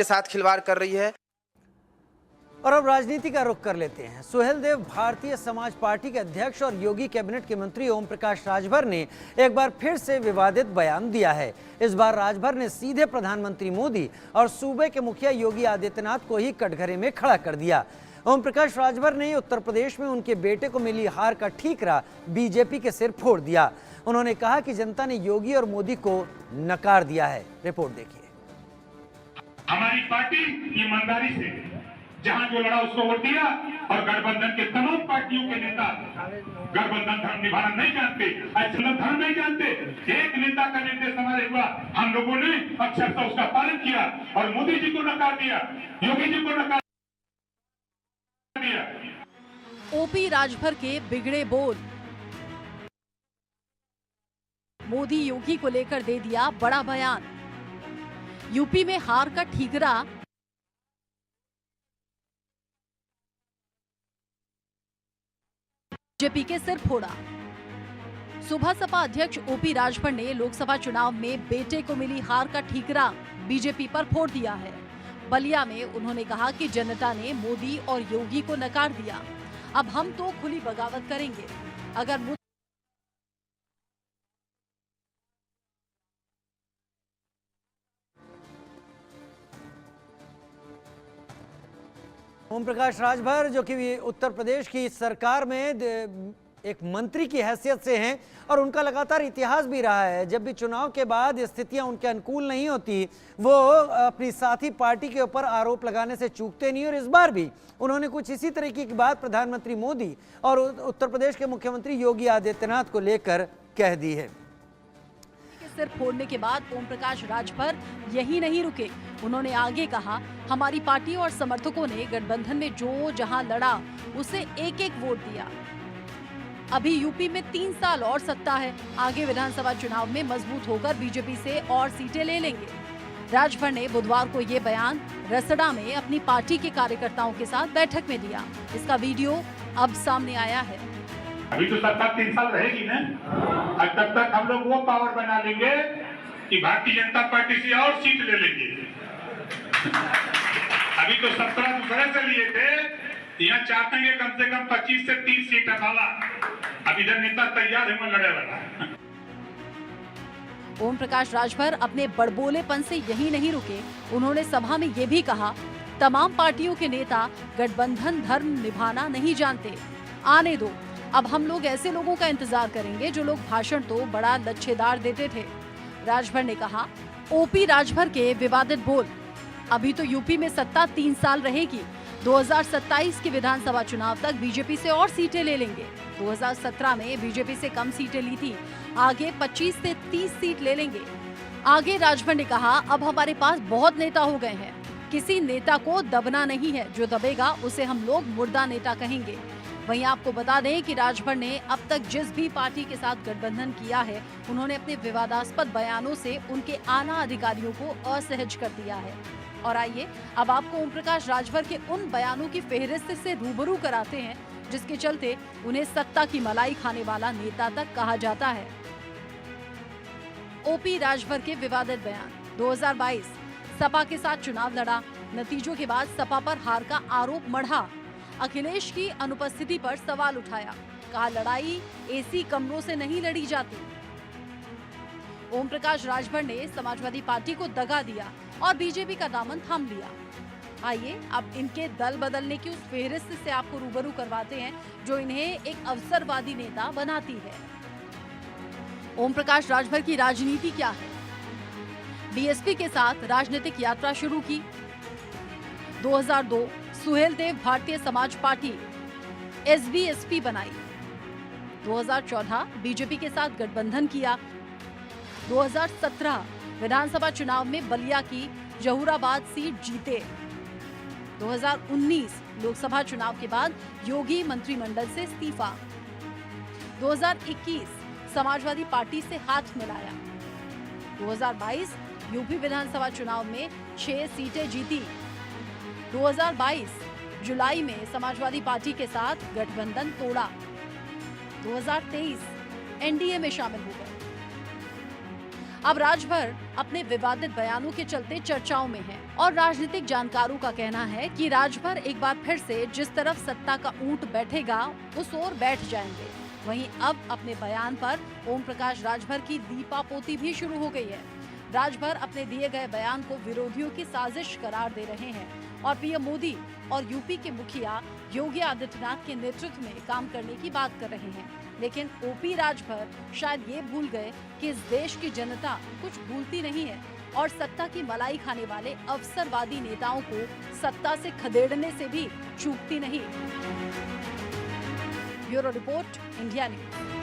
के साथ खिलवाड़ कर रही है। और अब राजनीति का रुख कर लेते हैं। सुहेलदेव भारतीय समाज पार्टी के अध्यक्ष और योगी कैबिनेट के मंत्री ओम प्रकाश राजभर ने एक बार फिर से विवादित बयान दिया है। इस बार राजभर ने सीधे प्रधानमंत्री मोदी और सूबे के मुखिया योगी आदित्यनाथ को ही कटघरे में खड़ा कर दिया। ओम प्रकाश राजभर ने उत्तर प्रदेश में उनके बेटे को मिली हार का ठीकरा बीजेपी के सिर फोड़ दिया। उन्होंने कहा कि जनता ने योगी और मोदी को नकार दिया है। रिपोर्ट देखिए। हमारी पार्टी ईमानदारी से जहां जो लड़ा उसको वोट दिया और गठबंधन के तमाम पार्टियों के नेता गठबंधन धर्म निभाना नहीं जानते, ऐसा धर्म नहीं जानते। एक नेता का निर्देश हमारे हुआ, हम लोगों ने अक्षरशः उसका पालन किया और मोदी जी को नकार दिया, योगी जी को नकार दिया। ओपी राजभर के बिगड़े बोल। मोदी योगी को लेकर दे दिया बड़ा बयान। यूपी में हार का ठीकरा बीजेपी के सिर फोड़ा। सुबह सपा अध्यक्ष ओपी राजभर ने लोकसभा चुनाव में बेटे को मिली हार का ठीकरा बीजेपी पर फोड़ दिया है। बलिया में उन्होंने कहा कि जनता ने मोदी और योगी को नकार दिया, अब हम तो खुली बगावत करेंगे। अगर ओम प्रकाश राजभर जो कि उत्तर प्रदेश की सरकार में एक मंत्री की हैसियत से हैं और उनका लगातार इतिहास भी रहा है, जब भी चुनाव के बाद स्थितियां उनके अनुकूल नहीं होती वो अपनी साथी पार्टी के ऊपर आरोप लगाने से चूकते नहीं। और इस बार भी उन्होंने कुछ इसी तरीके की बात प्रधानमंत्री मोदी और उत्तर प्रदेश के मुख्यमंत्री योगी आदित्यनाथ को लेकर कह दी है। सिर फोड़ने के बाद ओम प्रकाश राजभर यही नहीं रुके। उन्होंने आगे कहा, हमारी पार्टी और समर्थकों ने गठबंधन में जो जहां लड़ा उसे एक एक वोट दिया। अभी यूपी में 3 साल और सत्ता है, आगे विधानसभा चुनाव में मजबूत होकर बीजेपी से और सीटें ले लेंगे। राजभर ने बुधवार को ये बयान रसड़ा में अपनी पार्टी के कार्यकर्ताओं के साथ बैठक में दिया। इसका वीडियो अब सामने आया है। अभी तो सत्ता 3 साल रहेगी ना, और तब तक हम लोग वो पावर बना लेंगे कि भारतीय जनता पार्टी से और सीट ले लेंगे। अभी तो 17 दूसरे से लिए थे, यहाँ चाहते हैं कम से कम 25 से 30 सीट हटाना। अब इधर नेता तैयार है लड़े वाला। ओम प्रकाश राजभर अपने बड़बोलेपन से यही नहीं रुके। उन्होंने सभा में ये भी कहा, तमाम पार्टियों के नेता गठबंधन धर्म निभाना नहीं जानते, आने दो। अब हम लोग ऐसे लोगों का इंतजार करेंगे जो लोग भाषण तो बड़ा लच्छेदार देते थे। राजभर ने कहा, ओपी राजभर के विवादित बोल। अभी तो यूपी में सत्ता 3 साल रहेगी। 2027 के विधानसभा चुनाव तक बीजेपी से और सीटें ले लेंगे। 2017 में बीजेपी से कम सीटें ली थी, आगे 25 से 30 सीट ले लेंगे। आगे राजभर ने कहा, अब हमारे पास बहुत नेता हो गए हैं, किसी नेता को दबना नहीं है, जो दबेगा उसे हम लोग मुर्दा नेता कहेंगे। वहीं आपको बता दें कि राजभर ने अब तक जिस भी पार्टी के साथ गठबंधन किया है, उन्होंने अपने विवादास्पद बयानों से उनके आला अधिकारियों को असहज कर दिया है। और आइए अब आपको ओम प्रकाश राजभर के उन बयानों की फेहरिस्त से रूबरू कराते हैं जिसके चलते उन्हें सत्ता की मलाई खाने वाला नेता तक कहा जाता है। ओपी राजभर के विवादित बयान। 2022 सपा के साथ चुनाव लड़ा, नतीजों के बाद सपा पर हार का आरोप मढ़ा। अखिलेश की अनुपस्थिति पर सवाल उठाया, कहा लड़ाई एसी कमरों से नहीं लड़ी जाती। ओम प्रकाश राजभर ने समाजवादी पार्टी को दगा दिया और बीजेपी का दामन थाम लिया। आइए अब इनके दल बदलने की उस फेहरिस्त से आपको रूबरू करवाते हैं जो इन्हें एक अवसरवादी नेता बनाती है। ओम प्रकाश राजभर की राजनीति क्या है? बीएसपी के साथ राजनीतिक यात्रा शुरू की। 2002 सुहेलदेव भारतीय समाज पार्टी एसबीएसपी बनाई। 2014 बीजेपी के साथ गठबंधन किया। 2017 विधानसभा चुनाव में बलिया की जहूराबाद सीट जीते। 2019 लोकसभा चुनाव के बाद योगी मंत्रिमंडल से इस्तीफा। 2021 समाजवादी पार्टी से हाथ मिलाया। 2022 यूपी विधानसभा चुनाव में 6 सीटें जीती। 2022 जुलाई में समाजवादी पार्टी के साथ गठबंधन तोड़ा। 2023 एनडीए में शामिल हो गए। अब राजभर अपने विवादित बयानों के चलते चर्चाओं में है और राजनीतिक जानकारों का कहना है कि राजभर एक बार फिर से जिस तरफ सत्ता का ऊंट बैठेगा उस ओर बैठ जाएंगे। वहीं अब अपने बयान पर ओम प्रकाश राजभर की दीपापोती भी शुरू हो गई है। राजभर अपने दिए गए बयान को विरोधियों की साजिश करार दे रहे हैं और पीएम मोदी और यूपी के मुखिया योगी आदित्यनाथ के नेतृत्व में काम करने की बात कर रहे हैं। लेकिन ओपी राजभर शायद ये भूल गए कि इस देश की जनता कुछ भूलती नहीं है और सत्ता की मलाई खाने वाले अवसरवादी नेताओं को सत्ता से खदेड़ने से भी चूकती नहीं। Bureau report, India news.